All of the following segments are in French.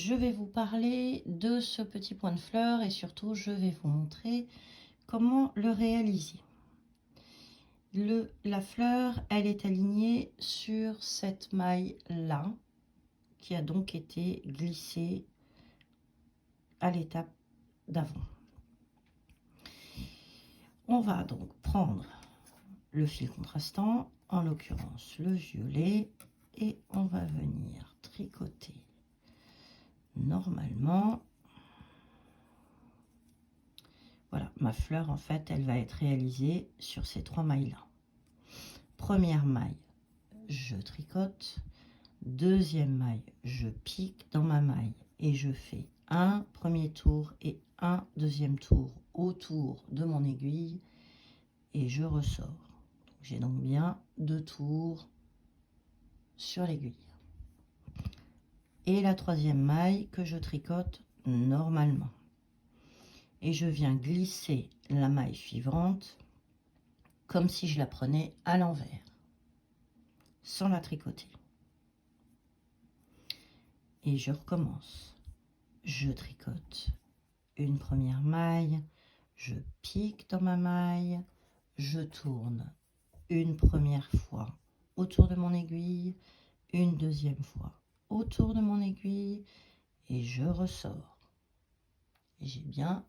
je vais vous parler de ce petit point de fleur et surtout je vais vous montrer comment le réaliser. La fleur, elle est alignée sur cette maille là qui a donc été glissée à l'étape d'avant. On va donc prendre le fil contrastant, en l'occurrence le violet, et on va venir tricoter normalement. Voilà, ma fleur en fait elle va être réalisée sur ces 3 mailles là. Première maille, je tricote. Deuxième maille, je pique dans ma maille et je fais un premier tour et un deuxième tour autour de mon aiguille et je ressors. J'ai donc bien 2 tours sur l'aiguille. Et la troisième maille que je tricote normalement. Et je viens glisser la maille suivante comme si je la prenais à l'envers, sans la tricoter. Et je recommence. Je tricote une première maille, je pique dans ma maille, je tourne une première fois autour de mon aiguille, une deuxième fois autour de mon aiguille et je ressors. Et j'ai bien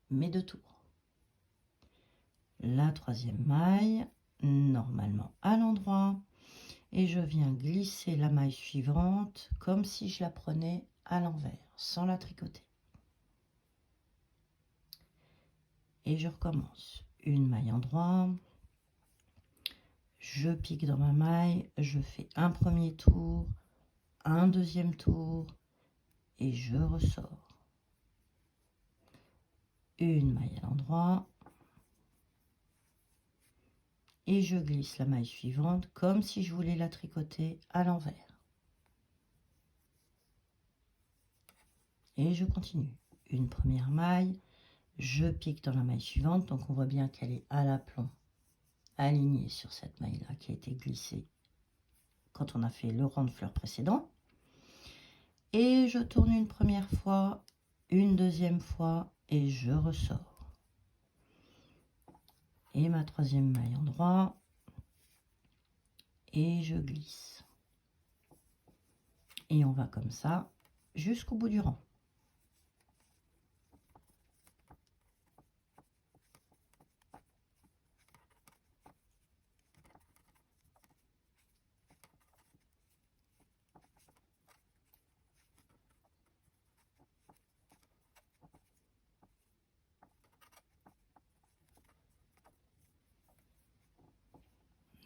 mes 2 tours. La troisième maille, normalement à l'endroit, et je viens glisser la maille suivante comme si je la prenais à l'envers, sans la tricoter. Et je recommence. Une maille endroit, je pique dans ma maille, je fais un premier tour, un deuxième tour, et je ressors. Une maille à l'endroit, et je glisse la maille suivante comme si je voulais la tricoter à l'envers. Et je continue. Une première maille, je pique dans la maille suivante, donc on voit bien qu'elle est à l'aplomb, alignée sur cette maille-là qui a été glissée quand on a fait le rang de fleurs précédent. Et je tourne une première fois, une deuxième fois, et je ressors. Et ma troisième maille endroit, et je glisse. Et on va comme ça jusqu'au bout du rang.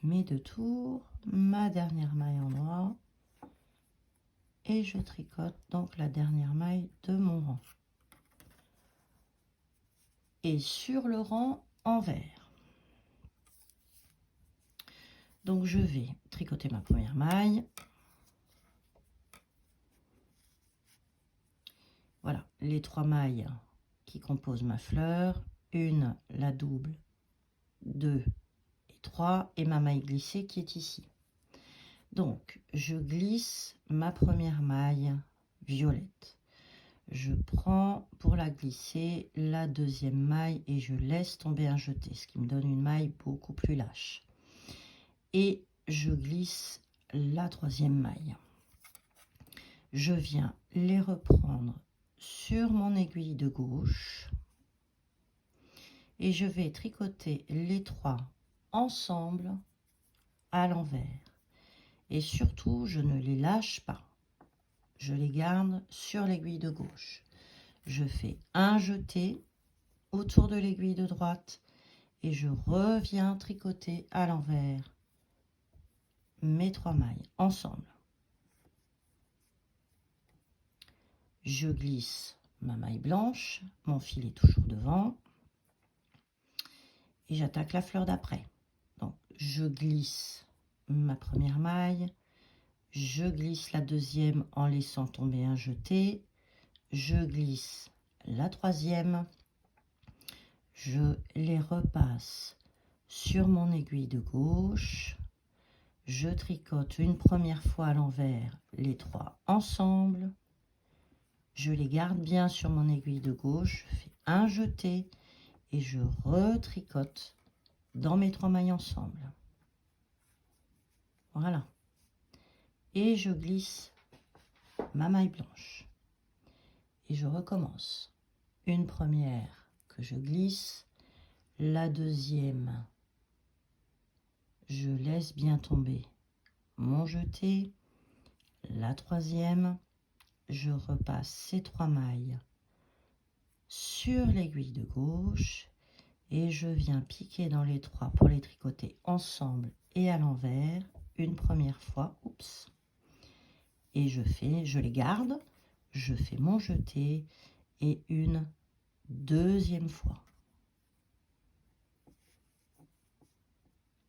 Mes 2 tours, ma dernière maille endroit, et je tricote donc la dernière maille de mon rang. Et sur le rang envers, donc je vais tricoter ma première maille. Voilà, les 3 mailles qui composent ma fleur, une, la double, 2 et 3, et ma maille glissée qui est ici. Donc, je glisse ma première maille violette. Je prends pour la glisser la deuxième maille et je laisse tomber un jeté, ce qui me donne une maille beaucoup plus lâche. Et je glisse la troisième maille. Je viens les reprendre sur mon aiguille de gauche et je vais tricoter les 3 ensemble à l'envers. Et surtout, je ne les lâche pas. Je les garde sur l'aiguille de gauche. Je fais un jeté autour de l'aiguille de droite et je reviens tricoter à l'envers mes 3 mailles ensemble. Je glisse ma maille blanche, mon fil est toujours devant et j'attaque la fleur d'après. Donc je glisse ma première maille, je glisse la deuxième en laissant tomber un jeté, je glisse la troisième, je les repasse sur mon aiguille de gauche, je tricote une première fois à l'envers les 3 ensemble, je les garde bien sur mon aiguille de gauche, je fais un jeté et je retricote dans mes 3 mailles ensemble. Voilà. Et je glisse ma maille blanche. Et je recommence. Une première que je glisse, la deuxième, je laisse bien tomber mon jeté, la troisième, je repasse ces 3 mailles sur l'aiguille de gauche et je viens piquer dans les 3 pour les tricoter ensemble et à l'envers une première fois, oups, et je les garde, je fais mon jeté et une deuxième fois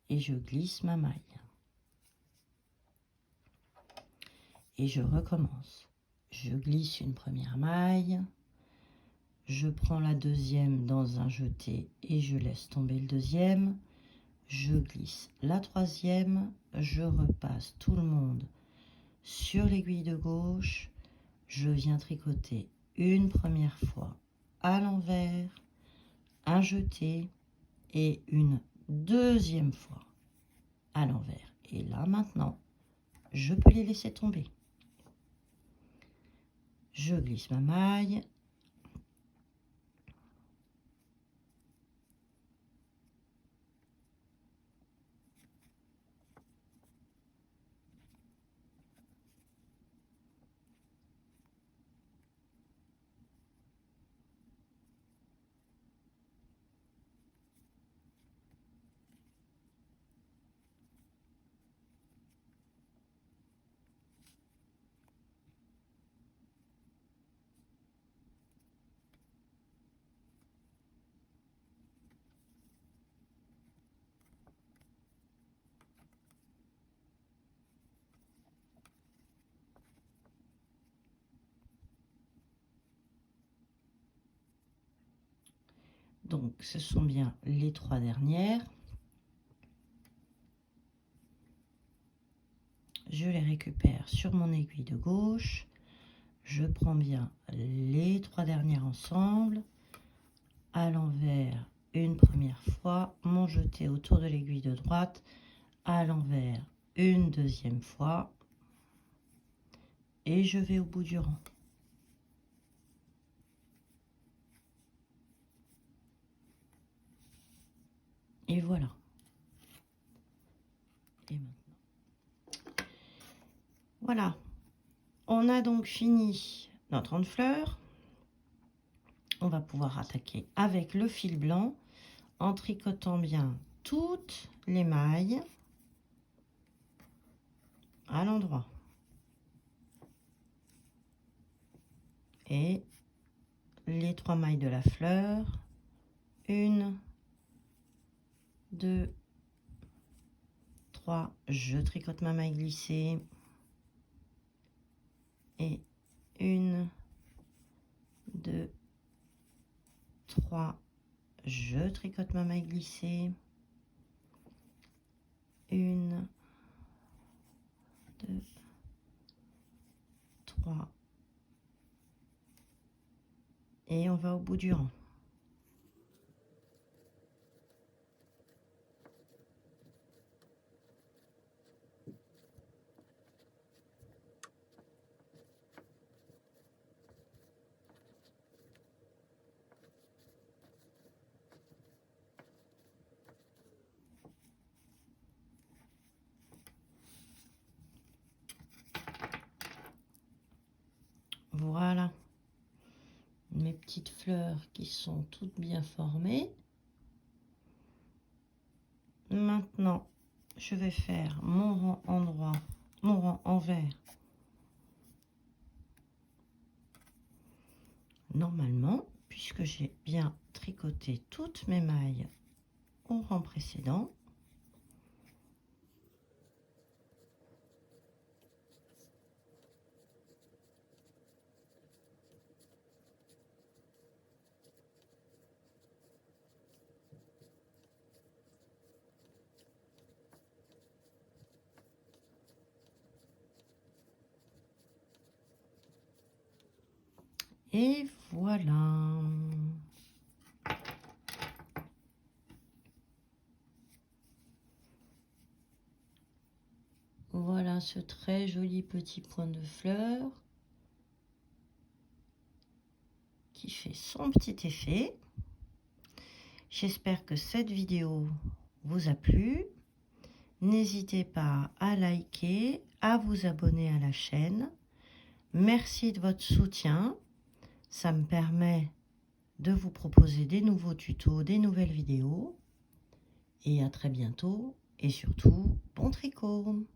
et je glisse ma maille et je recommence. Je glisse une première maille, je prends la deuxième dans un jeté et je laisse tomber le deuxième, je glisse la troisième, je repasse tout le monde sur l'aiguille de gauche, je viens tricoter une première fois à l'envers, un jeté et une deuxième fois à l'envers. Et là maintenant, je peux les laisser tomber. Je glisse ma maille, donc ce sont bien les 3 dernières. Je les récupère sur mon aiguille de gauche, je prends bien les 3 dernières ensemble, à l'envers une première fois, mon jeté autour de l'aiguille de droite, à l'envers une deuxième fois, et je vais au bout du rang. Et voilà. Et maintenant. Voilà. On a donc fini notre rang de fleurs. On va pouvoir attaquer avec le fil blanc en tricotant bien toutes les mailles à l'endroit. Et les 3 mailles de la fleur, 1, 2, 3, je tricote ma maille glissée et 1, 2, 3, je tricote ma maille glissée, 1, 2, 3 et on va au bout du rang. Voilà mes petites fleurs qui sont toutes bien formées. Maintenant, je vais faire mon rang endroit, mon rang envers. Normalement, puisque j'ai bien tricoté toutes mes mailles au rang précédent, Et voilà. Voilà ce très joli petit point de fleur qui fait son petit effet. J'espère que cette vidéo vous a plu. N'hésitez pas à liker, à vous abonner à la chaîne. Merci de votre soutien. Ça me permet de vous proposer des nouveaux tutos, des nouvelles vidéos. Et à très bientôt. Et surtout, bon tricot!